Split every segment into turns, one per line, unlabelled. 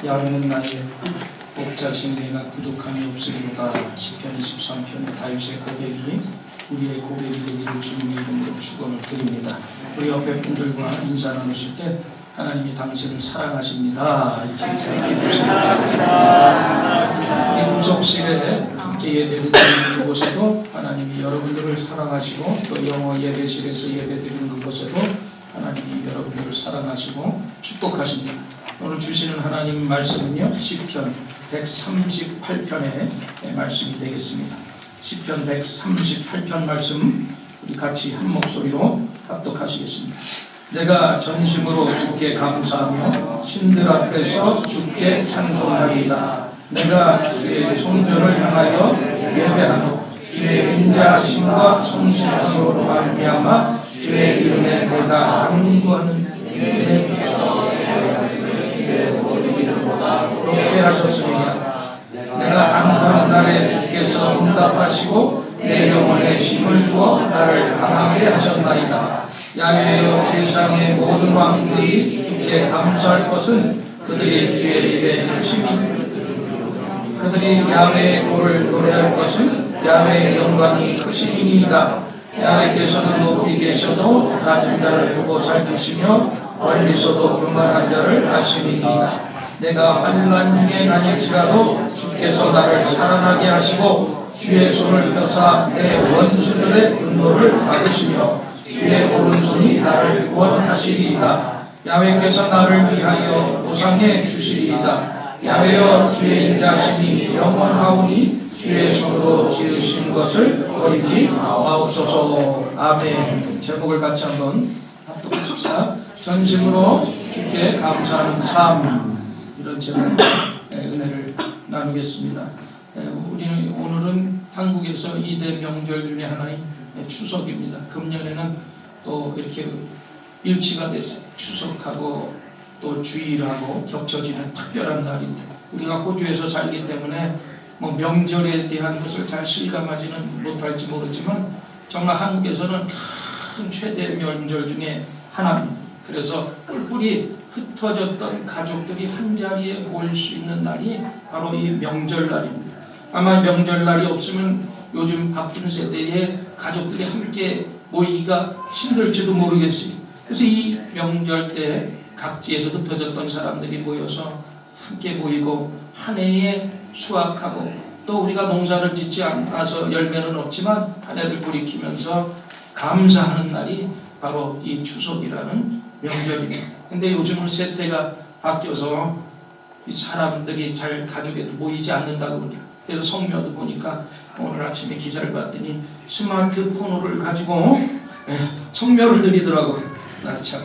야훼는 나의 목자신 내가 부족함이 없으리로다. 시편 23편의 다윗의 고백이 우리의 고백이 되기를 주님의 이름으로 축원을 드립니다. 우리 옆에 분들과 인사 나누실 때 하나님이 당신을 사랑하십니다. 이렇게 인사해주십니다. 우리 구석실에 함께 예배를 드리는 곳에도 하나님이 여러분들을 사랑하시고, 또 영어 예배실에서 예배드리는 그곳에도 하나님이 여러분들을 사랑하시고 축복하십니다. 오늘 주시는 하나님 말씀은요, 시편 138편의 말씀이 되겠습니다. 시편 138편 말씀 우리 같이 한 목소리로 합독하시겠습니다. 내가 전심으로 주께 감사하며 신들 앞에서 주께 찬송하리이다. 내가 주의 성전을 향하여 예배하며 주의 인자하심과 성실하심으로 말미암아 주의 이름에 내가 강구하는 그렇게 하셨습니다. 내가 강구한 날에 주께서 응답하시고 내 영혼에 힘을 주어 나를 강하게 하셨나이다. 야훼여, 세상의 모든 왕들이 주께 감사할 것은 그들이 주의 입에 열심히 그들이 야훼의 도를 노래할 것은 야훼의 영광이 크심이니이다. 야훼께서는 높이 계셔도 낮은 자를 보고 살피시며 멀리서도 교만한 자를 아시니이다. 내가 환난 중에 다닐지라도 주께서 나를 살아나게 하시고 주의 손을 펴사 내 원수들의 분노를 막으시며 주의 오른손이 나를 구원하시리이다. 야훼께서 나를 위하여 보상해 주시리이다. 야훼여, 주의 인자심이 영원하오니 주의 손으로 지으신 것을 버리지 마옵소서. 아멘. 제목을 같이 한번 합독하십시다. 전심으로 주께 감사하는 삶, 이런 제목의 은혜를 나누겠습니다. 우리는 오늘은 한국에서 2대 명절 중에 하나인 추석입니다. 금년에는 또 이렇게 일치가 됐어요. 추석하고 또 주일하고 겹쳐지는 특별한 날인데, 우리가 호주에서 살기 때문에 뭐 명절에 대한 것을 잘 실감하지는 못할지 모르지만 정말 한국에서는 큰 최대 명절 중에 하나입니다. 그래서 뿔뿔이 흩어졌던 가족들이 한자리에 모일 수 있는 날이 바로 이 명절날입니다. 아마 명절날이 없으면 요즘 바쁜 세대에 가족들이 함께 모이기가 힘들지도 모르겠어요. 그래서 이 명절 때 각지에서 흩어졌던 사람들이 모여서 함께 모이고 한 해에 수확하고, 또 우리가 농사를 짓지 않아서 열매는 없지만 한 해를 돌이키면서 감사하는 날이 바로 이 추석이라는 명절입니다. 근데 요즘은 세태가 바뀌어서 이 사람들이 잘 가족에도 모이지 않는다고 그러더라고요. 그래서 성묘도 보니까 오늘 아침에 기사를 봤더니 스마트폰을 가지고 성묘를 드리더라고요. 참.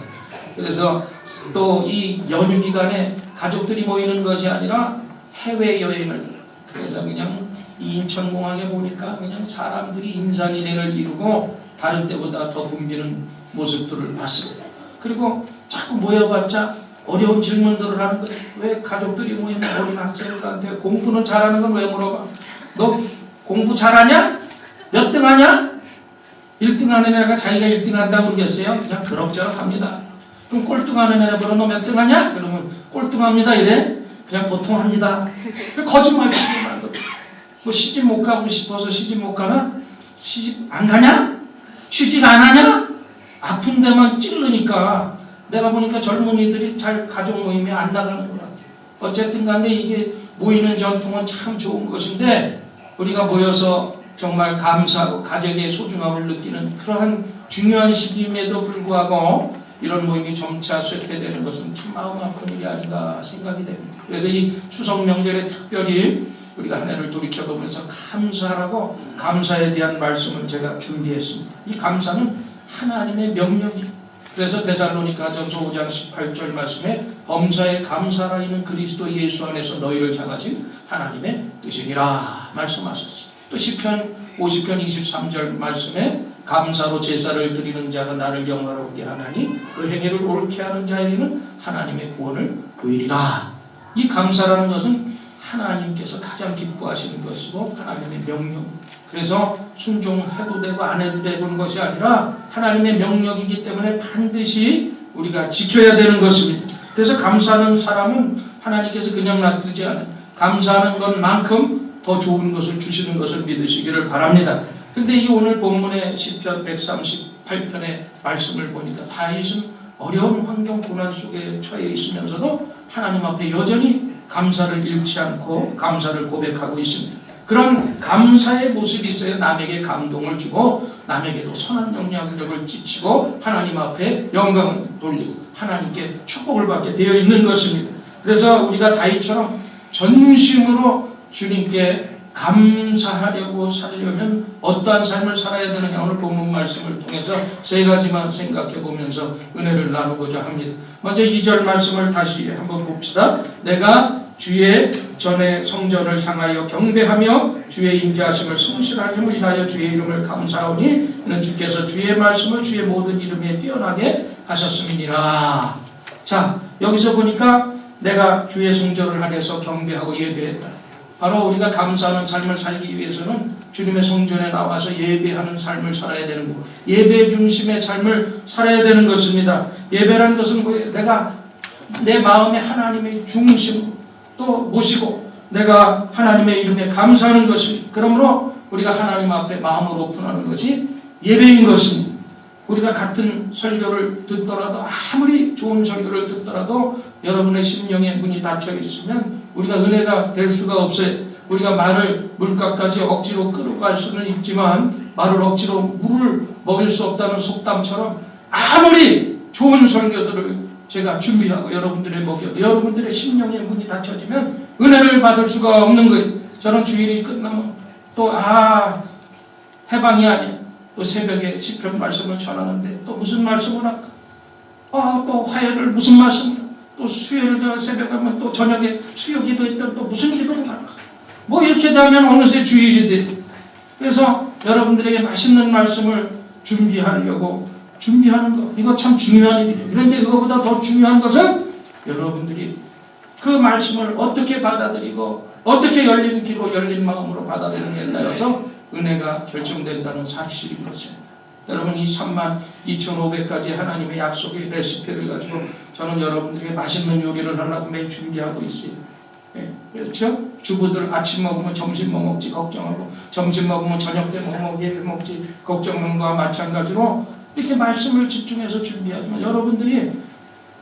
그래서 또 이 연휴 기간에 가족들이 모이는 것이 아니라 해외여행을, 그래서 그냥 인천공항에 보니까 그냥 사람들이 인산인해를 이루고 다른 때보다 더 붐비는 모습들을 봤어요. 그리고 자꾸 모여봤자 어려운 질문들을 하는 거예요. 왜 가족들이 모이면 어린 학생들한테 공부는 잘하는 건 왜 물어봐? 너 공부 잘하냐? 몇 등 하냐? 1등 하는 애가 자기가 1등 한다고 그러겠어요? 그냥 그럭저럭 합니다. 그럼 꼴등하는 애가 너 몇 등 하냐? 그러면 꼴등합니다 이래? 그냥 보통 합니다. 거짓말 치지 말고. 뭐 시집 못 가고 싶어서 시집 못 가나? 시집 안 가냐? 취직 안 하냐? 아픈 데만 찔르니까. 내가 보니까 젊은이들이 잘 가족 모임에 안 나가는 것 같아요. 어쨌든 간에 이게 모이는 전통은 참 좋은 것인데, 우리가 모여서 정말 감사하고 가족의 소중함을 느끼는 그러한 중요한 시기임에도 불구하고 이런 모임이 점차 쇠퇴되는 것은 참 마음 아픈 일이 아닌가 생각이 됩니다. 그래서 이 추석 명절에 특별히 우리가 한 해를 돌이켜보면서 감사하고 감사에 대한 말씀을 제가 준비했습니다. 이 감사는 하나님의 명령입니다. 그래서 데살로니가전서 5장 18절 말씀에 범사에 감사라 이는 그리스도 예수 안에서 너희를 향하신 하나님의 뜻이니라 말씀하셨어요. 또 시편 50편 23절 말씀에 감사로 제사를 드리는 자가 나를 영화롭게 하나니 그 행위를 옳게 하는 자에게는 하나님의 구원을 보이리라. 이 감사라는 것은 하나님께서 가장 기뻐하시는 것이고 하나님의 명령, 그래서 순종해도 되고 안 해도 되는 것이 아니라 하나님의 명령이기 때문에 반드시 우리가 지켜야 되는 것입니다. 그래서 감사하는 사람은 하나님께서 그냥 놔두지 않아요. 감사하는 것만큼 더 좋은 것을 주시는 것을 믿으시기를 바랍니다. 근데 이 오늘 본문의 시편 138편의 말씀을 보니까 다윗은 어려운 환경 고난 속에 처해 있으면서도 하나님 앞에 여전히 감사를 잃지 않고 감사를 고백하고 있습니다. 그런 감사의 모습이 있어야 남에게 감동을 주고 남에게도 선한 영향력을 끼치고 하나님 앞에 영광을 돌리고 하나님께 축복을 받게 되어 있는 것입니다. 그래서 우리가 다윗처럼 전심으로 주님께 감사하려고 살려면 어떠한 삶을 살아야 되느냐, 오늘 본문 말씀을 통해서 세 가지만 생각해 보면서 은혜를 나누고자 합니다. 먼저 2절 말씀을 다시 한번 봅시다. 내가 주의 전에 성전을 향하여 경배하며 주의 인자하심을 성실한 힘을 인하여 주의 이름을 감사하오니 이는 주께서 주의 말씀을 주의 모든 이름에 뛰어나게 하셨음이니라. 자, 여기서 보니까 내가 주의 성전을 향해서 경배하고 예배했다. 바로 우리가 감사하는 삶을 살기 위해서는 주님의 성전에 나와서 예배하는 삶을 살아야 되는 거고, 예배 중심의 삶을 살아야 되는 것입니다. 예배라는 것은 뭐예요? 내가 내 마음에 하나님의 중심 또 모시고 내가 하나님의 이름에 감사하는 것입니다. 그러므로 우리가 하나님 앞에 마음을 오픈하는 것이 예배인 것입니다. 우리가 같은 설교를 듣더라도, 아무리 좋은 설교를 듣더라도 여러분의 심령의 문이 닫혀 있으면 우리가 은혜가 될 수가 없어요. 우리가 말을 물가까지 억지로 끌고 갈 수는 있지만 말을 억지로 물을 먹일 수 없다는 속담처럼 아무리 좋은 설교들을 제가 준비하고 여러분들의 먹여도 여러분들의 심령의 문이 닫혀지면 은혜를 받을 수가 없는 거예요. 저는 주일이 끝나면 또 해방이 아니야. 또 새벽에 시편 말씀을 전하는데 또 무슨 말씀을 할까? 또 화요일 무슨 말씀을, 또 수요일 새벽에 하면 또 저녁에 수요 기도했던 또 무슨 기도를 할까? 뭐 이렇게 되면 어느새 주일이 돼. 그래서 여러분들에게 맛있는 말씀을 준비하려고 준비하는 거, 이거 참 중요한 일이에요. 그런데 그거보다 더 중요한 것은 여러분들이 그 말씀을 어떻게 받아들이고 어떻게 열린 귀로 열린 마음으로 받아들이느냐에 따라서 은혜가 결정된다는 사실인 것입니다. 여러분, 이 32,500가지 하나님의 약속의 레시피를 가지고 저는 여러분들에게 맛있는 요리를 하려고 매일 준비하고 있어요. 그렇죠? 주부들 아침 먹으면 점심 뭐 먹지 걱정하고, 점심 먹으면 저녁 때 뭐 먹지 걱정하는 것과 마찬가지로 이렇게 말씀을 집중해서 준비하지만 여러분들이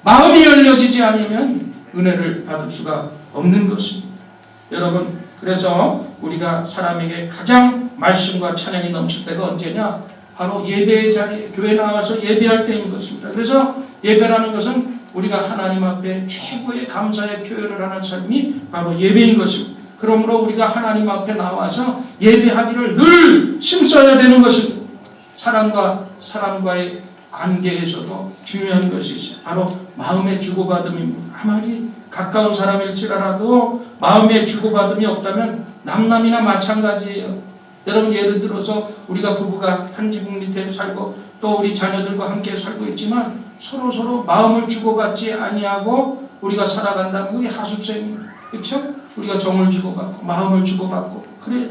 마음이 열려지지 않으면 은혜를 받을 수가 없는 것입니다. 여러분, 그래서 우리가 사람에게 가장 말씀과 찬양이 넘칠 때가 언제냐? 바로 예배의 자리에, 교회 나와서 예배할 때인 것입니다. 그래서 예배라는 것은 우리가 하나님 앞에 최고의 감사의 표현을 하는 삶이 바로 예배인 것입니다. 그러므로 우리가 하나님 앞에 나와서 예배하기를 늘 힘써야 되는 것입니다. 사람과 사람과의 관계에서도 중요한 것이 있어요. 바로 마음의 주고받음입니다. 아무리 가까운 사람일지라도 마음의 주고받음이 없다면 남남이나 마찬가지예요. 여러분, 예를 들어서 우리가 부부가 한 지붕 밑에 살고 또 우리 자녀들과 함께 살고 있지만 서로 마음을 주고받지 아니하고 우리가 살아간다면 그게 하숙생입니다. 그렇죠? 우리가 정을 주고받고 마음을 주고받고 그래.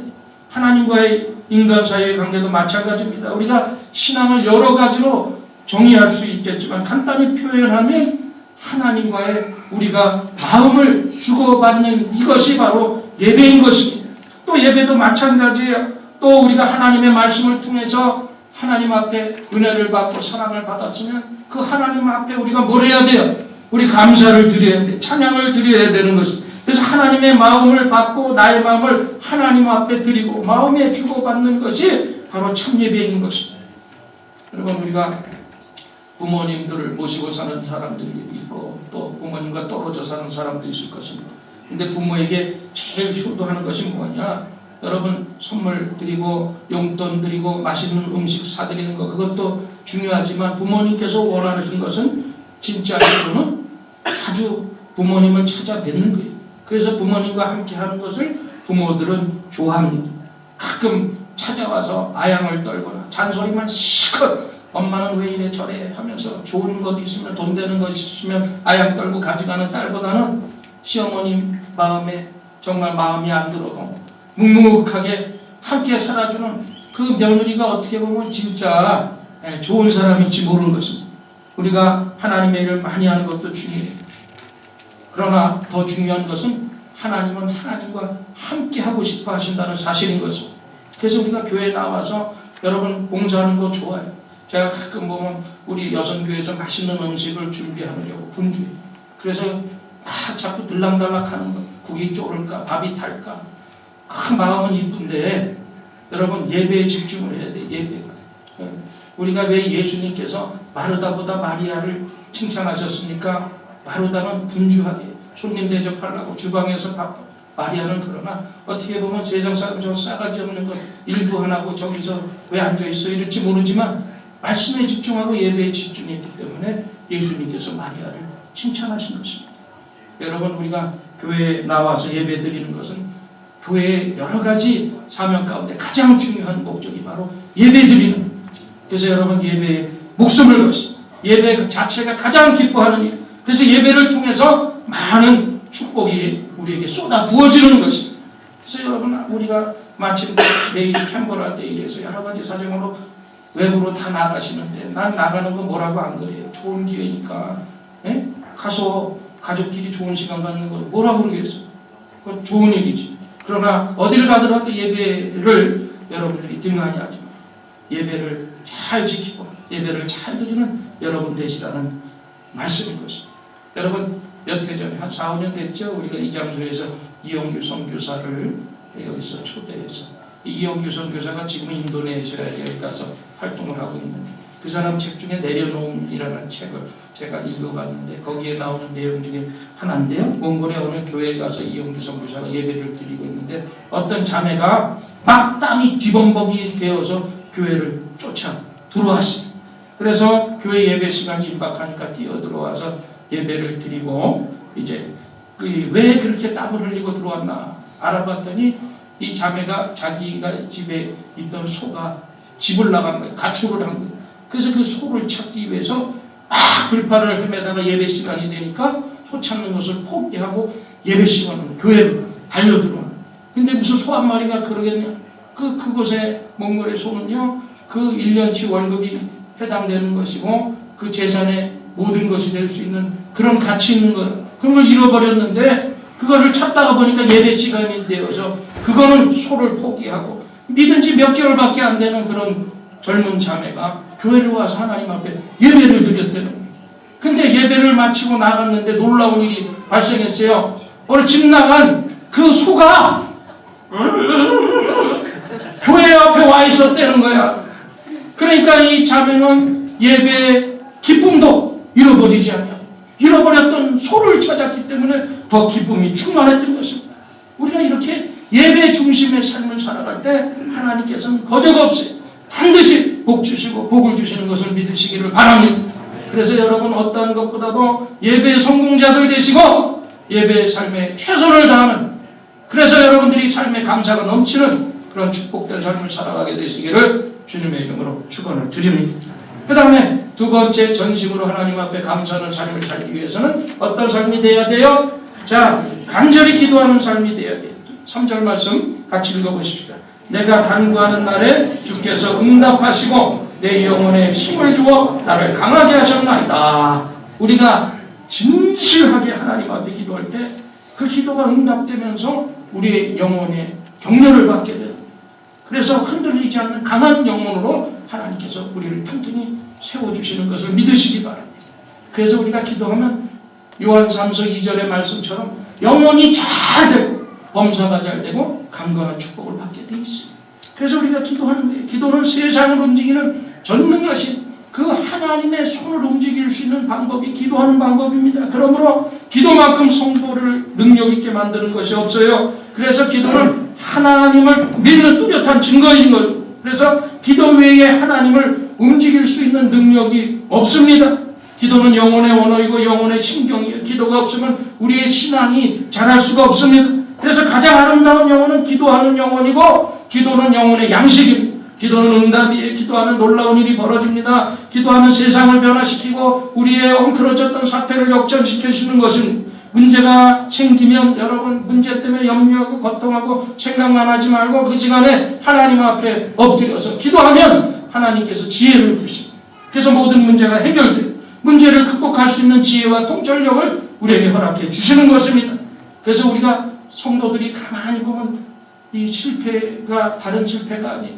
하나님과의 인간 사이의 관계도 마찬가지입니다. 우리가 신앙을 여러 가지로 정의할 수 있겠지만 간단히 표현하면 하나님과의 우리가 마음을 주고받는 이것이 바로 예배인 것입니다. 또 예배도 마찬가지예요. 또 우리가 하나님의 말씀을 통해서 하나님 앞에 은혜를 받고 사랑을 받았으면 그 하나님 앞에 우리가 뭘 해야 돼요? 우리 감사를 드려야 돼. 찬양을 드려야 되는 것입니다. 그래서 하나님의 마음을 받고 나의 마음을 하나님 앞에 드리고 마음에 주고받는 것이 바로 참 예배인 것입니다. 여러분, 우리가 부모님들을 모시고 사는 사람들이 있고 또 부모님과 떨어져 사는 사람도 있을 것입니다. 근데 부모에게 제일 효도하는 것이 뭐냐? 여러분, 선물 드리고 용돈 드리고 맛있는 음식 사드리는 거, 그것도 중요하지만 부모님께서 원하는 것은 진짜로는 자주 부모님을 찾아뵙는 거예요. 그래서 부모님과 함께 하는 것을 부모들은 좋아합니다. 가끔 찾아와서 아양을 떨거나 잔소리만 시컷 엄마는 왜 이래 저래 하면서 좋은 것 있으면, 돈 되는 것 있으면 아양 떨고 가져가는 딸보다는 시어머님 마음에 정말 마음이 안 들어도 묵묵하게 함께 살아주는 그 며느리가 어떻게 보면 진짜 좋은 사람일지 모르는 것입니다. 우리가 하나님의 일을 많이 하는 것도 중요해요. 그러나 더 중요한 것은 하나님은 하나님과 함께 하고 싶어 하신다는 사실인 것입니다. 그래서 우리가 교회에 나와서 여러분 봉사하는 거 좋아요. 제가 가끔 보면 우리 여성교회에서 맛있는 음식을 준비하려고 분주해. 그래서 막 자꾸 들락달락 하는 거. 국이 쫄을까 밥이 탈까. 그 마음은 이쁜데 여러분 예배에 집중을 해야 돼. 예배가. 우리가 왜 예수님께서 마르다보다 마리아를 칭찬하셨습니까? 마르다는 분주하게 손님 대접하려고 주방에서 바빠. 마리아는 그러나 어떻게 보면 세상 사람 저 싸가지 없는 것 일도 안 하고 저기서 왜 앉아있어 이럴지 모르지만 말씀에 집중하고 예배에 집중했기 때문에 예수님께서 마리아를 칭찬하신 것입니다. 여러분 우리가 교회에 나와서 예배 드리는 것은 교회의 여러 가지 사명 가운데 가장 중요한 목적이 바로 예배 드리는. 그래서 여러분 예배에 목숨을 것이 예배 자체가 가장 기뻐하는 일. 그래서 예배를 통해서 많은 축복이 우리에게 쏟아 부어지는 것입니다. 그래서 여러분 우리가 마침 내일 캔버라 데이에서 여러 가지 사정으로 외부로 다 나가시는데 난 나가는 거 뭐라고 안 그래요. 좋은 기회니까 가서 가족끼리 좋은 시간 갖는 거 뭐라고 그러겠어요. 그건 좋은 일이지. 그러나 어딜 가더라도 예배를 여러분들이 등한히 하지 마. 예배를 잘 지키고 예배를 잘 드리는 여러분 되시라는 말씀인 것입니다. 여러분 몇 해 전에 한 4, 5년 됐죠. 우리가 이 장소에서 이용규 선교사를 여기서 초대해서 이용규 선교사가 지금 인도네시아에 가서 활동을 하고 있는데 그 사람 책 중에 내려놓음이라는 책을 제가 읽어봤는데 거기에 나오는 내용 중에 하나인데요. 몽골의 어느 교회에 가서 이용규 선교사가 예배를 드리고 있는데 어떤 자매가 막 땀이 뒤범벅이 되어서 교회를 쫓아 들어왔습니다. 그래서 교회 예배 시간이 임박하니까 뛰어들어와서 예배를 드리고 이제 왜 그렇게 땀을 흘리고 들어왔나 알아봤더니 이 자매가 자기가 집에 있던 소가 집을 나간 거예요. 가출을 한 거예요. 그래서 그 소를 찾기 위해서 막 들판을 헤매다가 예배 시간이 되니까 소 찾는 것을 포기하고 예배 시간을 교회로 달려들어오는. 근데 무슨 소 한 마리가 그러겠냐? 그곳에 몽골의 소는요, 그 1년치 월급이 해당되는 것이고 그 재산의 모든 것이 될 수 있는 그런 가치 있는 것, 그런 걸 잃어버렸는데 그것을 찾다가 보니까 예배 시간이 되어서 그거는 소를 포기하고 믿은 지 몇 개월밖에 안 되는 그런 젊은 자매가 교회를 와서 하나님 앞에 예배를 드렸다는 거예요. 근데 예배를 마치고 나갔는데 놀라운 일이 발생했어요. 오늘 집 나간 그 소가 교회 앞에 와 있었다는 거야. 그러니까 이 자매는 예배의 기쁨도 잃어버리지 않냐. 잃어버렸던 소를 찾았기 때문에 더 기쁨이 충만했던 것입니다. 우리가 이렇게 예배 중심의 삶을 살아갈 때 하나님께서는 거저없이 반드시 복 주시고 복을 주시는 것을 믿으시기를 바랍니다. 그래서 여러분 어떠한 것보다도 예배의 성공자들 되시고 예배의 삶에 최선을 다하는, 그래서 여러분들이 삶에 감사가 넘치는 그런 축복된 삶을 살아가게 되시기를 주님의 이름으로 축원을 드립니다. 그 다음에 두 번째, 전심으로 하나님 앞에 감사하는 삶을 살기 위해서는 어떤 삶이 돼야 돼요? 자, 간절히 기도하는 삶이 돼야 돼요. 3절 말씀 같이 읽어보십시다. 내가 간구하는 날에 주께서 응답하시고 내 영혼에 힘을 주어 나를 강하게 하셨나이다. 우리가 진실하게 하나님 앞에 기도할 때 그 기도가 응답되면서 우리의 영혼에 격려를 받게 돼요. 그래서 흔들리지 않는 강한 영혼으로 하나님께서 우리를 튼튼히 세워주시는 것을 믿으시기 바랍니다. 그래서 우리가 기도하면 요한 3서 2절의 말씀처럼 영혼이 잘 되고 범사가 잘 되고 강건한 축복을 받게 되어 있습니다. 그래서 우리가 기도하는 거예요. 기도는 세상을 움직이는 전능하신 그 하나님의 손을 움직일 수 있는 방법이 기도하는 방법입니다. 그러므로 기도만큼 성도를 능력 있게 만드는 것이 없어요. 그래서 기도는 하나님을 믿는 뚜렷한 증거인 거예요. 그래서 기도 외에 하나님을 움직일 수 있는 능력이 없습니다. 기도는 영혼의 언어이고 영혼의 신경이에요. 기도가 없으면 우리의 신앙이 자랄 수가 없습니다. 그래서 가장 아름다운 영혼은 기도하는 영혼이고 기도는 영혼의 양식입니다. 기도는 응답이에요. 기도하면 놀라운 일이 벌어집니다. 기도하면 세상을 변화시키고 우리의 엉클어졌던 사태를 역전시켜주는 것은, 문제가 생기면 여러분 문제 때문에 염려하고 고통하고 생각만 하지 말고 그 시간에 하나님 앞에 엎드려서 기도하면 하나님께서 지혜를 주십니다. 그래서 모든 문제가 해결돼요. 문제를 극복할 수 있는 지혜와 통찰력을 우리에게 허락해 주시는 것입니다. 그래서 우리가 성도들이 가만히 보면 이 실패가 다른 실패가 아니에요.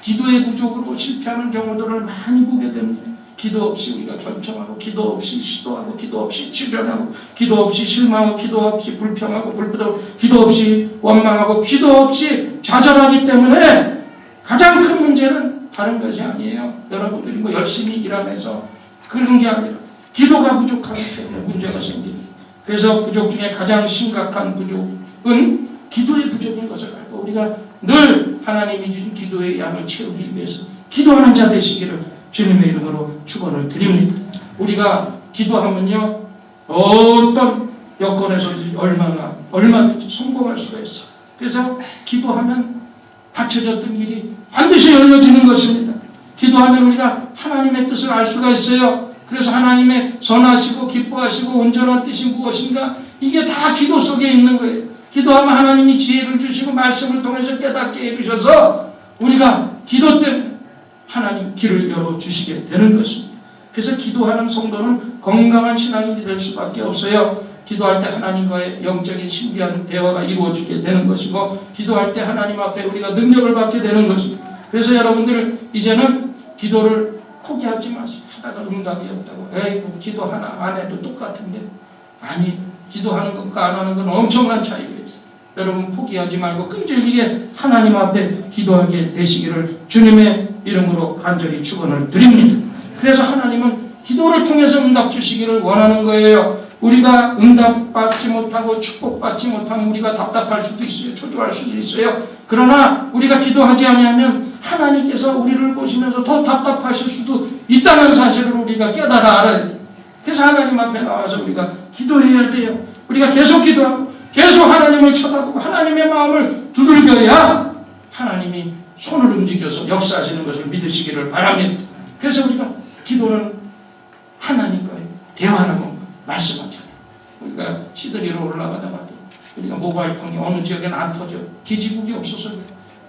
기도의 부족으로 실패하는 경우들을 많이 보게 됩니다. 기도 없이 우리가 결정하고, 기도 없이 시도하고, 기도 없이 출전하고, 기도 없이 실망하고, 기도 없이 불평하고, 불부다고, 기도 없이 원망하고, 기도 없이 좌절하기 때문에 가장 큰 문제는 다른 것이 아니에요. 여러분들이 뭐 열심히 일하면서 그런 게 아니라 기도가 부족하기 때문에 문제가 생깁니다. 그래서 부족 중에 가장 심각한 부족은 기도의 부족인 것을 알고 우리가 늘 하나님이 주신 기도의 양을 채우기 위해서 기도하는 자 되시기를 주님의 이름으로 축원을 드립니다. 우리가 기도하면요 어떤 여건에서든지 얼마든지 성공할 수가 있어요. 그래서 기도하면 닫혀졌던 길이 반드시 열려지는 것입니다. 기도하면 우리가 하나님의 뜻을 알 수가 있어요. 그래서 하나님의 선하시고 기뻐하시고 온전한 뜻이 무엇인가, 이게 다 기도 속에 있는 거예요. 기도하면 하나님이 지혜를 주시고 말씀을 통해서 깨닫게 해주셔서 우리가 기도 때문에 하나님 길을 열어주시게 되는 것입니다. 그래서 기도하는 성도는 건강한 신앙인이 될 수밖에 없어요. 기도할 때 하나님과의 영적인 신비한 대화가 이루어지게 되는 것이고, 기도할 때 하나님 앞에 우리가 능력을 받게 되는 것입니다. 그래서 여러분들 이제는 기도를 포기하지 마세요. 하다가 응답이 없다고 에이 기도 하나 안 해도 똑같은데, 아니, 기도하는 것과 안 하는 건 엄청난 차이가 있어요. 여러분 포기하지 말고 끈질기게 하나님 앞에 기도하게 되시기를 주님의 이름으로 간절히 축원을 드립니다. 그래서 하나님은 기도를 통해서 응답 주시기를 원하는 거예요. 우리가 응답받지 못하고 축복받지 못하면 우리가 답답할 수도 있어요. 초조할 수도 있어요. 그러나 우리가 기도하지 아니하면 하나님께서 우리를 보시면서 더 답답하실 수도 있다는 사실을 우리가 깨달아 알아야 돼요. 그래서 하나님 앞에 나와서 우리가 기도해야 돼요. 우리가 계속 기도하고 계속 하나님을 쳐다보고 하나님의 마음을 두들겨야 하나님이 손을 움직여서 역사하시는 것을 믿으시기를 바랍니다. 그래서 우리가 기도는 하나님과의 대화라고 말씀하잖아요. 우리가 시드리로 올라가다가도 우리가 모바일폰이 어느 지역에는 안 터져. 기지국이 없어서.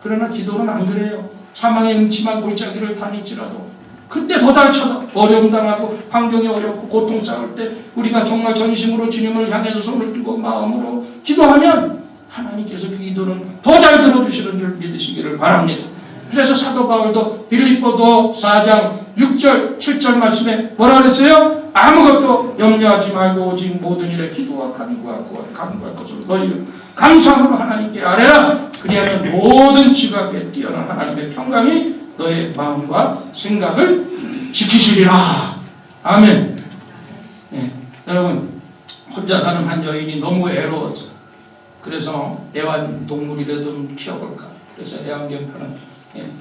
그러나 기도는 안 그래요. 사망의 음침한 골짜기를 다닐지라도 그때 더 잘 쳐다. 어려움 당하고 환경이 어렵고 고통 쌓을 때 우리가 정말 전심으로 주님을 향해서 손을 들고 마음으로 기도하면 하나님께서 그 기도는 더 잘 들어주시는 줄 믿으시기를 바랍니다. 그래서 사도 바울도 빌립보도 4장 6절 7절 말씀에 뭐라 그랬어요? 아무것도 염려하지 말고 오직 모든 일에 기도와 간구할 것을 너희는 감사함으로 하나님께 아뢰라. 그리하면 모든 지각에 뛰어난 하나님의 평강이 너의 마음과 생각을 지키시리라. 아멘. 네, 여러분 혼자 사는 한 여인이 너무 외로워서 그래서 애완동물이라도 키워볼까. 그래서 애완견 파는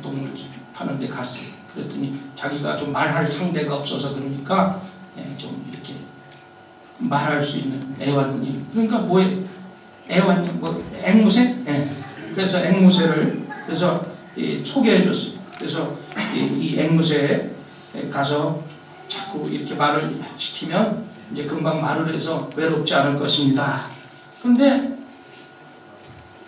동물 파는 데 갔어요. 그랬더니 자기가 좀 말할 상대가 없어서 그러니까 좀 이렇게 말할 수 있는 애완이, 그러니까 뭐에 애완 앵무새? 그래서 앵무새를 그래서 소개해 줬어요. 그래서 이 앵무새에 가서 자꾸 이렇게 말을 시키면 이제 금방 말을 해서 외롭지 않을 것입니다. 그런데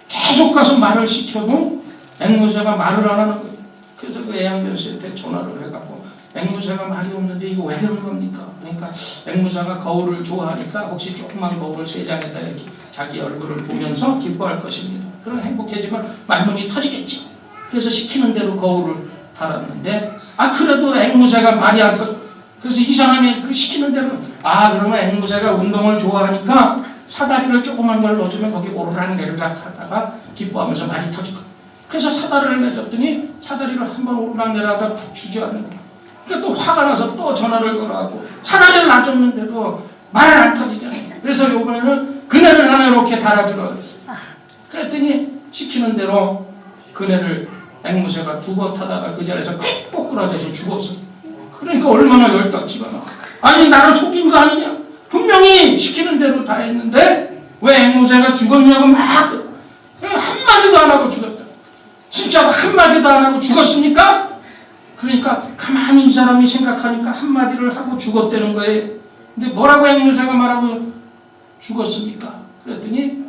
계속 가서 말을 시켜도 앵무새가 말을 안 하는 거예요. 그래서 그 애완견씨한테 전화를 해갖고 앵무새가 말이 없는데 이거 왜 그런 겁니까? 그러니까 앵무새가 거울을 좋아하니까 혹시 조그만 거울 3장에다 이렇게 자기 얼굴을 보면서 기뻐할 것입니다. 그럼 행복해지면 말문이 터지겠죠. 그래서 시키는 대로 거울을 달았는데 그래도 앵무새가 말이 안 터져. 그래서 이상하네. 그 시키는 대로 그러면 앵무새가 운동을 좋아하니까 사다리를 조그만 걸 넣어주면 거기 오르락 내리락 하다가 기뻐하면서 말이 터질 거예요. 그래서 사다리를 내줬더니 사다리를 한번 오르락 내리락 푹 주저앉는 거예요. 그러니까 또 화가 나서 또 전화를 걸어가고 사다리를 놔줬는데도 말을 안 터지잖아요. 그래서 이번에는 그네를 하나 이렇게 달아주라고 했어요. 그랬더니 시키는 대로 그네를 앵무새가 2번 타다가 그 자리에서 콱 뽀꾸라져서 죽었어. 그러니까 얼마나 열딱지가 나. 아니 나를 속인 거 아니냐. 분명히 시키는 대로 다 했는데 왜 앵무새가 죽었냐고 막 한마디도 안 하고 죽었다. 진짜 한마디도 안 하고 죽었습니까? 그러니까 가만히 이 사람이 생각하니까 한마디를 하고 죽었다는 거예요. 근데 뭐라고 앵무새가 말하고 죽었습니까? 그랬더니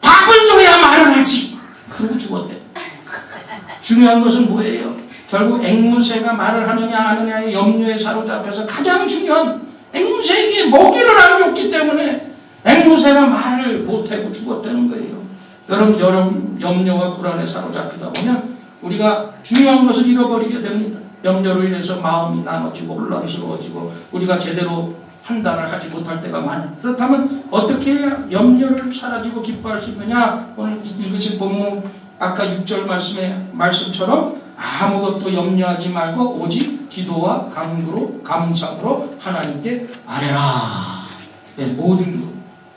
밥을 줘야 말을 하지. 그러고 죽었대. 중요한 것은 뭐예요? 결국 앵무새가 말을 하느냐 안 하느냐의 염려에 사로잡혀서 가장 중요한 앵무새에게 먹이를 안 줬기 때문에 앵무새가 말을 못하고 죽었다는 거예요. 여러분 염려와 불안에 사로잡히다 보면 우리가 중요한 것을 잃어버리게 됩니다. 염려로 인해서 마음이 나눠지고 혼란스러워지고 우리가 제대로 판단을 하지 못할 때가 많아요. 그렇다면 어떻게 해야 염려를 사라지고 기뻐할 수 있느냐? 오늘 읽으신 본문 아까 6절 말씀처럼 아무것도 염려하지 말고 오직 기도와 간구로 감사로 하나님께 아뢰라. 네, 모든 것.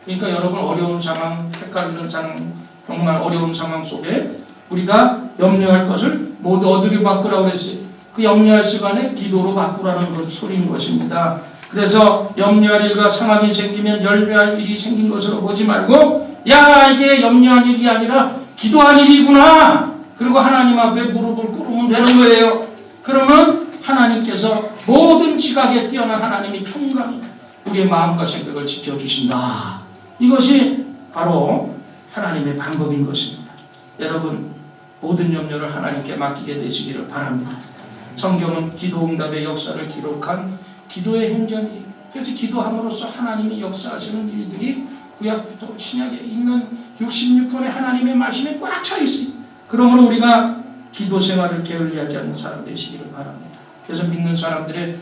그러니까 여러분 어려운 상황, 헷갈리는 상황, 정말 어려운 상황 속에 우리가 염려할 것을 모두 어디로 바꾸라고 그랬어요? 그 염려할 시간에 기도로 바꾸라는 그 소리인 것입니다. 그래서 염려할 일과 상황이 생기면 열매할 일이 생긴 것으로 보지 말고 야 이게 염려할 일이 아니라 기도할 일이구나. 그리고 하나님 앞에 무릎을 꿇으면 되는 거예요. 그러면 하나님께서 모든 지각에 뛰어난 하나님이 평강 우리의 마음과 생각을 지켜주신다. 이것이 바로 하나님의 방법인 것입니다. 여러분 모든 염려를 하나님께 맡기게 되시기를 바랍니다. 성경은 기도응답의 역사를 기록한 기도의 행전이 그래서 기도함으로써 하나님이 역사하시는 일들이 구약부터 신약에 있는 66권의 하나님의 말씀에 꽉 차 있어요. 그러므로 우리가 기도 생활을 게을리하지 않는 사람 되시기를 바랍니다. 그래서 믿는 사람들의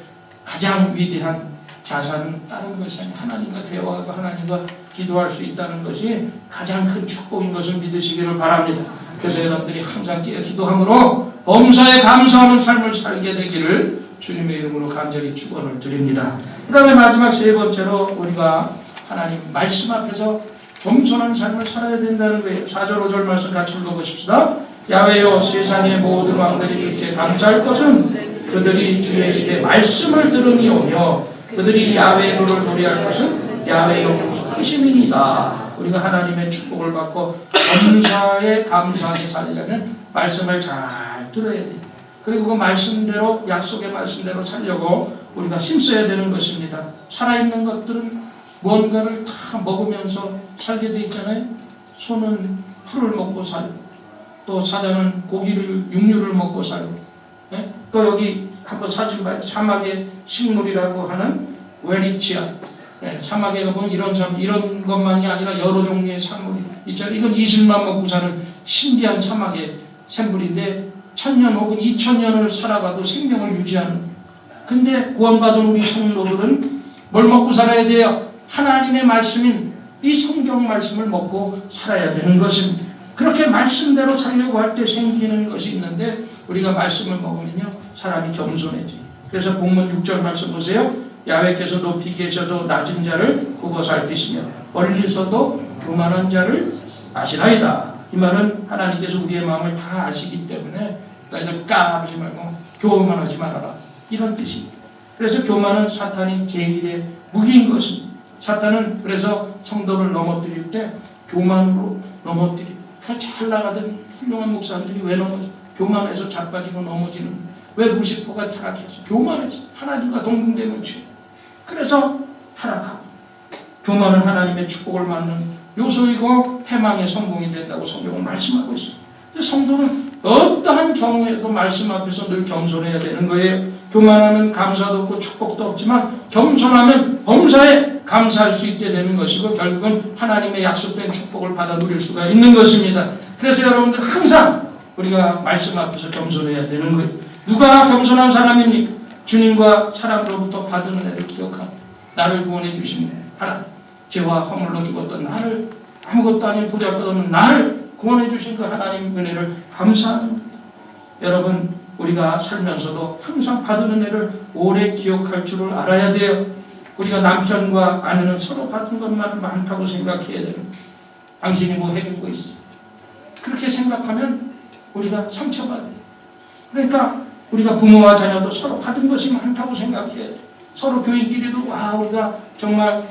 가장 위대한 자산은 다른 것이 아니라 하나님과 대화하고 하나님과 기도할 수 있다는 것이 가장 큰 축복인 것을 믿으시기를 바랍니다. 그래서 여러분들이 항상 기도함으로 범사에 감사하는 삶을 살게 되기를 주님의 이름으로 간절히 축원을 드립니다. 그 다음에 마지막 세 번째로 우리가 하나님 말씀 앞에서 겸손한 삶을 살아야 된다는 거예요. 4절 5절 말씀 같이 읽어보십시다. 야훼여 세상의 모든 왕들이 주께 감사할 것은 그들이 주의 입에 말씀을 들으니오며 그들이 야훼의 노를 노래할 것은 야훼의 영광이 크심이니이다. 우리가 하나님의 축복을 받고 범사에 감사하게 살려면 말씀을 잘 들어야 돼요. 그리고 그 말씀대로 약속의 말씀대로 살려고 우리가 힘써야 되는 것입니다. 살아있는 것들은 뭔가를 다 먹으면서 살게 돼 있잖아요. 소는 풀을 먹고 살고 또 사자는 고기를 육류를 먹고 살고 또 여기 한번 사진 봐요. 사막의 식물이라고 하는 웨리치아 사막에 가보면 이런 것만이 아니라 여러 종류의 생물이 있잖아요. 이건 이슬만 먹고 사는 신비한 사막의 생물인데 1000년 혹은 2000년을 살아가도 생명을 유지하는. 근데 구원받은 우리 성도들은 뭘 먹고 살아야 돼요? 하나님의 말씀인 이 성경 말씀을 먹고 살아야 되는 것입니다. 그렇게 말씀대로 살려고 할 때 생기는 것이 있는데 우리가 말씀을 먹으면요 사람이 겸손해져요. 그래서 본문 6절 말씀 보세요. 야훼께서 높이 계셔도 낮은 자를 굽어 살피시며 멀리서도 교만한 자를 아시나이다. 이 말은 하나님께서 우리의 마음을 다 아시기 때문에 너희들 까불지 말고 교만하지 말아라 이런 뜻입니다. 그래서 교만은 사탄이 제일의 무기인 것입니다. 사탄은 그래서 성도를 넘어뜨릴 때 교만으로 넘어뜨리고 잘 나가던 훌륭한 목사들이 왜 넘어져? 교만해서 자빠지고 넘어지는. 왜 루시퍼가 타락해서? 교만해서 하나님과 동등됨을 취해. 그래서 타락하고. 교만은 하나님의 축복을 받는 요소이고 해망의 성공이 된다고 성경은 말씀하고 있습니다. 성도는 어떠한 경우에도 말씀 앞에서 늘 겸손해야 되는 거예요. 교만하면 감사도 없고 축복도 없지만 겸손하면 범사에 감사할 수 있게 되는 것이고 결국은 하나님의 약속된 축복을 받아 누릴 수가 있는 것입니다. 그래서 여러분들 항상 우리가 말씀 앞에서 겸손해야 되는 거예요. 누가 겸손한 사람입니까? 주님과 사람으로부터 받은 은혜를 기억하고 나를 구원해 주신 하나님, 죄와 허물로 죽었던 나를 아무것도 아닌 보잘것없는 나를 구원해 주신 그 하나님 은혜를 감사하는 거예요. 여러분 우리가 살면서도 항상 받은 은혜를 오래 기억할 줄을 알아야 돼요. 우리가 남편과 아내는 서로 받은 것만 많다고 생각해야 돼요. 당신이 뭐 해주고 있어. 그렇게 생각하면 우리가 상처받아요. 그러니까 우리가 부모와 자녀도 서로 받은 것이 많다고 생각해야 돼요. 서로 교인끼리도 우리가 정말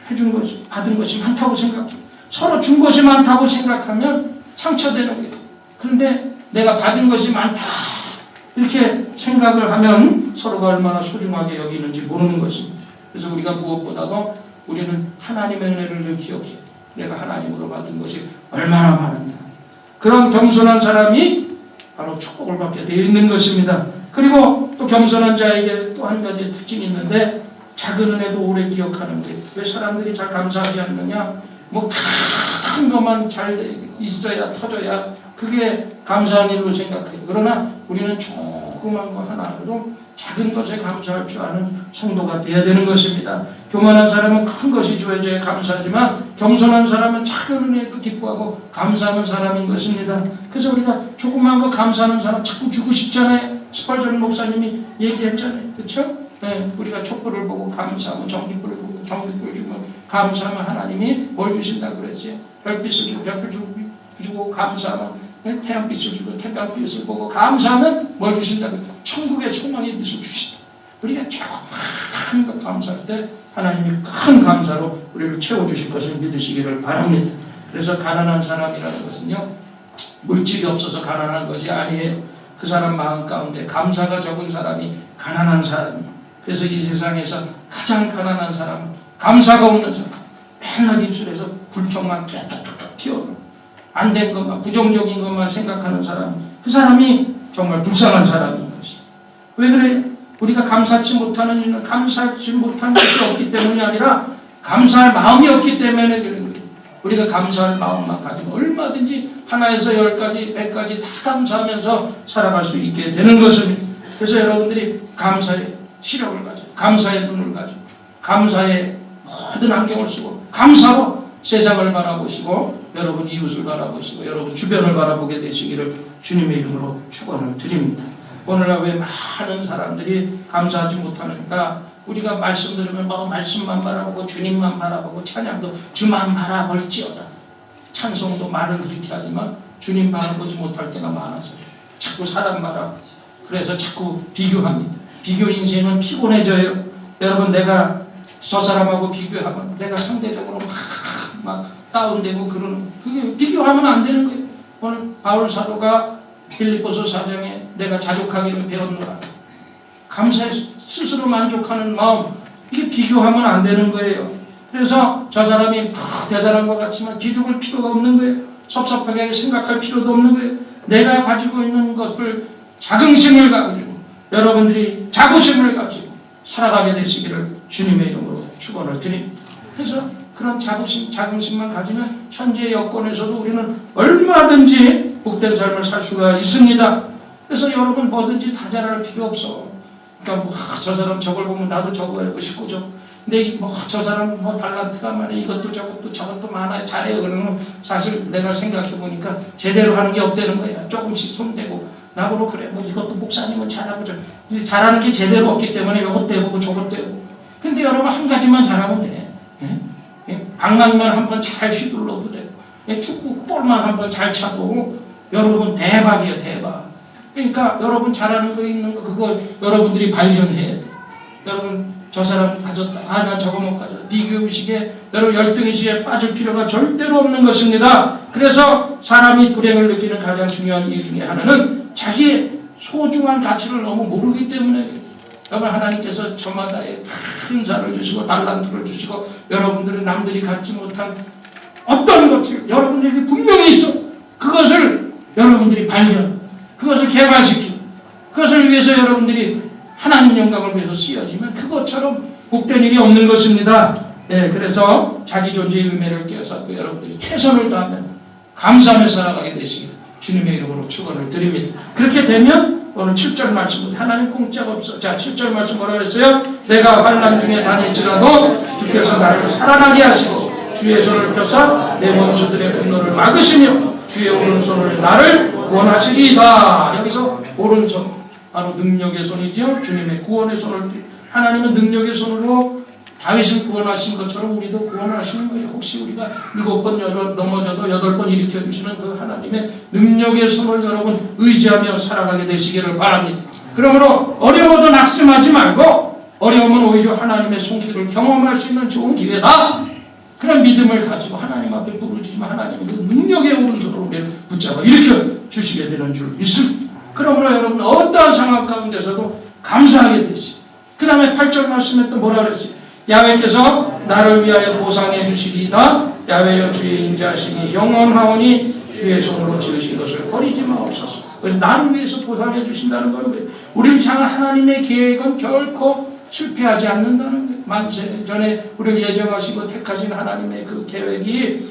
해준 것이 받은 것이 많다고 생각해요. 서로 준 것이 많다고 생각하면 상처되는 거예요. 그런데 내가 받은 것이 많다 이렇게 생각을 하면 서로가 얼마나 소중하게 여기는지 모르는 것입니다. 그래서 우리가 무엇보다도 우리는 하나님의 은혜를 늘 기억해야 돼. 내가 하나님으로 받은 것이 얼마나 많은가. 그런 겸손한 사람이 바로 축복을 받게 되어 있는 것입니다. 그리고 또 겸손한 자에게 또 한 가지 특징이 있는데 작은 은혜도 오래 기억하는 거예요. 왜 사람들이 잘 감사하지 않느냐? 뭐 큰 것만 잘 있어야 터져야 그게 감사한 일로 생각해요. 그러나 우리는 조그만 거 하나라도 작은 것에 감사할 줄 아는 성도가 되어야 되는 것입니다. 교만한 사람은 큰 것이 주어져야 감사하지만 겸손한 사람은 작은 은혜도 기뻐하고 감사하는 사람인 것입니다. 그래서 우리가 조그만 거 감사하는 사람 자꾸 주고 싶잖아요. 스펄전 목사님이 얘기했잖아요. 그렇죠? 네, 우리가 촛불을 보고 감사하면 전기불을 보고 전기불을 주면 감사하면 하나님이 뭘 주신다고 그랬어요? 별빛을 주고 별빛을 주고 감사하면 태양빛을 주고 태양빛을 보고 감사하면 뭘 주신다고? 천국의 소망의 빛을 주신다. 우리가 조그만 것 감사할 때 하나님이 큰 감사로 우리를 채워주실 것을 믿으시기를 바랍니다. 그래서 가난한 사람이라는 것은요, 물질이 없어서 가난한 것이 아니에요. 그 사람 마음 가운데 감사가 적은 사람이 가난한 사람이에요. 그래서 이 세상에서 가장 가난한 사람은 감사가 없는 사람. 맨날 입술에서 불평만 툭툭툭 튀어오르고 안 된 것만, 부정적인 것만 생각하는 사람, 그 사람이 정말 불쌍한 사람인 것이죠. 왜 그래요? 우리가 감사치 못하는 이유는 감사치 못한 것이 없기 때문이 아니라 감사할 마음이 없기 때문에 그런 거예요. 우리가 감사할 마음만 가지면 얼마든지 하나에서 10가지, 100가지 다 감사하면서 살아갈 수 있게 되는 것입니다. 그래서 여러분들이 감사의 시력을 가지고, 감사의 눈을 가지고, 감사의 모든 안경을 쓰고, 감사로 세상을 바라보시고, 여러분 이웃을 바라보시고, 여러분 주변을 바라보게 되시기를 주님의 이름으로 축원을 드립니다. 오늘날 왜 많은 사람들이 감사하지 못하는가? 우리가 말씀 들으면 뭐 말씀만 바라보고 주님만 바라보고 찬양도 주만 바라볼지어다. 찬송도 말을 그렇게 하지만 주님 바라보지 못할 때가 많아서 자꾸 사람 바라보고 그래서 자꾸 비교합니다. 비교 인생은 피곤해져요. 여러분 내가 저 사람하고 비교하면 내가 상대적으로 막 다운되고 그러는 그게 비교하면 안 되는 거예요. 오늘 바울 사도가 빌립보서 4장에 내가 자족하기를 배웠노라. 감사해 스스로 만족하는 마음 이게 비교하면 안 되는 거예요. 그래서 저 사람이 대단한 것 같지만 기죽을 필요가 없는 거예요. 섭섭하게 생각할 필요도 없는 거예요. 내가 가지고 있는 것을 자긍심을 가지고 여러분들이 자부심을 가지고 살아가게 되시기를 주님의 이름으로 축원을 드립니다. 그래서 그런 자긍심만 가지면 현재의 여건에서도 우리는 얼마든지 복된 삶을 살 수가 있습니다. 그래서 여러분 뭐든지 다 잘할 필요 없어. 그러니까 저 사람 저걸 보면 나도 저거 하고 싶고 근데 저 사람 달란트가 많아 이것도 저것도 많아요. 잘해요. 그러면 사실 내가 생각해 보니까 제대로 하는 게 없다는 거야. 조금씩 손대고 나보고 그래 이것도 목사님은 잘하고 잘하는 게 제대로 없기 때문에 이것도 해보고 저것도 해보고. 근데 여러분 한 가지만 잘하면 돼. 방망이만 한번 잘 휘둘러도 되고 축구 볼만 한번 잘 차도 여러분 대박이에요. 대박. 그러니까 여러분 잘하는 거 있는 거 그거 여러분들이 발견해야 돼. 여러분 저 사람 가졌다. 나 저거 못 가졌다. 비교의식에 여러분 열등의식에 빠질 필요가 절대로 없는 것입니다. 그래서 사람이 불행을 느끼는 가장 중요한 이유 중에 하나는 자기의 소중한 가치를 너무 모르기 때문에 여러분 하나님께서 저마다의 큰 자를 주시고 달란트를 주시고 여러분들은 남들이 갖지 못한 어떤 것을 여러분들에게 분명히 있어. 그것을 여러분들이 발견 그것을 개발시키고 그것을 위해서 여러분들이 하나님 영광을 위해서 쓰여지면 그것처럼 복된 일이 없는 것입니다. 그래서 자기 존재의 의미를 깨닫고 여러분들이 최선을 다하면 감사하며 살아가게 되시길 주님의 이름으로 축원을 드립니다. 그렇게 되면 오늘 7절 말씀 하나님 공짜가 없어. 자 7절 말씀 뭐라 그랬어요? 내가 환난 중에 다닐지라도 주께서 나를 살아나게 하시고 주의 손을 펴사 내 원수들의 분노를 막으시며 주의 오른손을 나를 구원하시리이다. 여기서 오른손 바로 능력의 손이죠. 주님의 구원의 손을 하나님은 능력의 손으로 다윗을 구원하신 것처럼 우리도 구원하시는 거예요. 혹시 우리가 7번 넘어져도 8번 일으켜주시는 그 하나님의 능력의 손을 여러분 의지하며 살아가게 되시기를 바랍니다. 그러므로 어려워도 낙심하지 말고 어려움은 오히려 하나님의 손길을 경험할 수 있는 좋은 기회다. 그런 믿음을 가지고 하나님 앞에 부르짖으면 하나님의 그 능력의 오른손으로 우리를 붙잡아 일으켜 주시게 되는 줄 믿습니다. 그러므로 여러분 어떠한 상황 가운데서도 감사하게 되시. 그 다음에 8절 말씀에 또 뭐라 그랬어요? 야훼께서 나를 위하여 보상해 주시리이다. 야훼여 주의 인자하심이 영원하오니 주의 손으로 지으신 것을 버리지 마옵소서. 나를 위해서 보상해 주신다는 거예요. 우리를 향한 하나님의 계획은 결코 실패하지 않는다는 거예요. 만세 전에 우리를 예정하시고 택하신 하나님의 그 계획이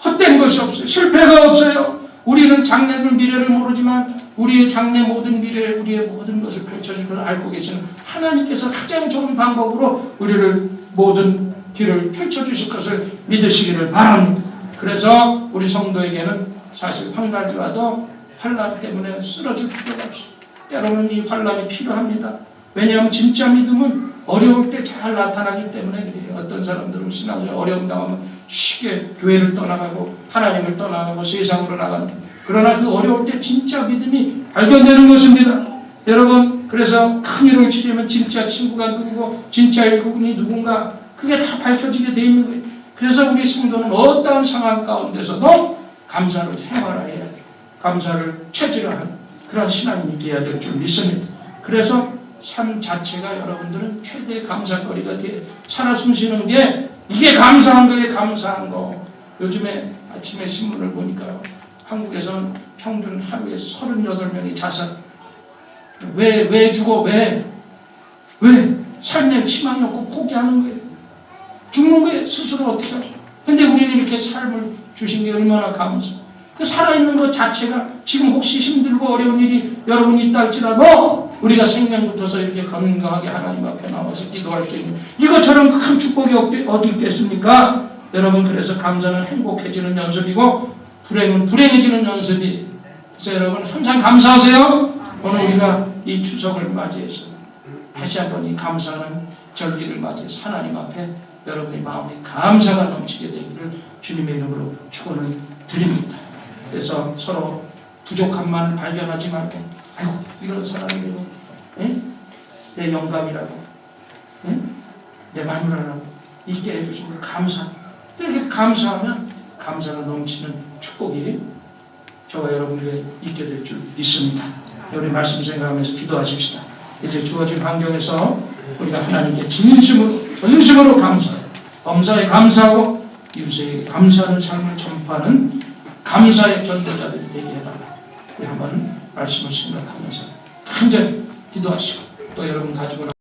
헛된 것이 없어요. 실패가 없어요. 우리는 장래를 미래를 모르지만 우리의 장래 모든 미래, 우리의 모든 것을 펼쳐줄 걸 알고 계시는 하나님께서 가장 좋은 방법으로 우리를 모든 길을 펼쳐주실 것을 믿으시기를 바랍니다. 그래서 우리 성도에게는 사실 환난이 와도 환난 때문에 쓰러질 필요가 없어요. 때로는 이 환난이 필요합니다. 왜냐하면 진짜 믿음은 어려울 때 잘 나타나기 때문에 그래요. 어떤 사람들은 신앙적으로 어려움 당하면 쉽게 교회를 떠나가고 하나님을 떠나가고 세상으로 나가는, 그러나 그 어려울 때 진짜 믿음이 발견되는 것입니다. 여러분, 그래서 큰 일을 치려면 진짜 친구가 누구고 진짜 일꾼이 누군가 그게 다 밝혀지게 되어 있는 거예요. 그래서 우리 성도는 어떠한 상황 가운데서도 감사를 생활해야 돼요. 감사를 체질화하는 그런 신앙인이 되어야 될 줄 믿습니다. 그래서 삶 자체가 여러분들은 최대의 감사거리가 돼요. 살아 숨쉬는 게 이게 감사한 거예요. 감사한 거. 요즘에 아침에 신문을 보니까요, 한국에서는 평균 하루에 38명이 자살. 왜 죽어? 왜? 삶에 희망이 없고 포기하는 거예요. 죽는 거예요. 스스로 어떻게 하죠? 근데 우리는 이렇게 삶을 주신 게 얼마나 감사. 그 살아있는 것 자체가 지금 혹시 힘들고 어려운 일이 여러분이 있다 할지라도 우리가 생명부터서 이렇게 건강하게 하나님 앞에 나와서 기도할 수 있는 이것처럼 큰 축복이 어디 있겠습니까? 여러분, 그래서 감사는 행복해지는 연습이고 불행은 불행해지는 연습이. 그래서 여러분 항상 감사하세요. 오늘 우리가 이 추석을 맞이해서 다시 한번 이 감사하는 절기를 맞이해서 하나님 앞에 여러분의 마음에 감사가 넘치게 되기를 주님의 이름으로 축원을 드립니다. 그래서 서로 부족함만 발견하지 말고, 아이고 이런 사람이고, 내 영감이라고, 내 마누라라고 있게 해주신 걸 감사. 이렇게 감사하면 감사가 넘치는 축복이 저와 여러분에게 있게 될 줄 믿습니다. 우리 말씀 생각하면서 기도하십시다. 이제 주어진 환경에서 우리가 하나님께 진심으로 감사하고 범사에 감사하고 이웃에게 감사하는 삶을 전파하는 감사의 전도자들이 되게 해달라. 우리 한번 말씀을 생각하면서 간절히 기도하시고 또 여러분 가지고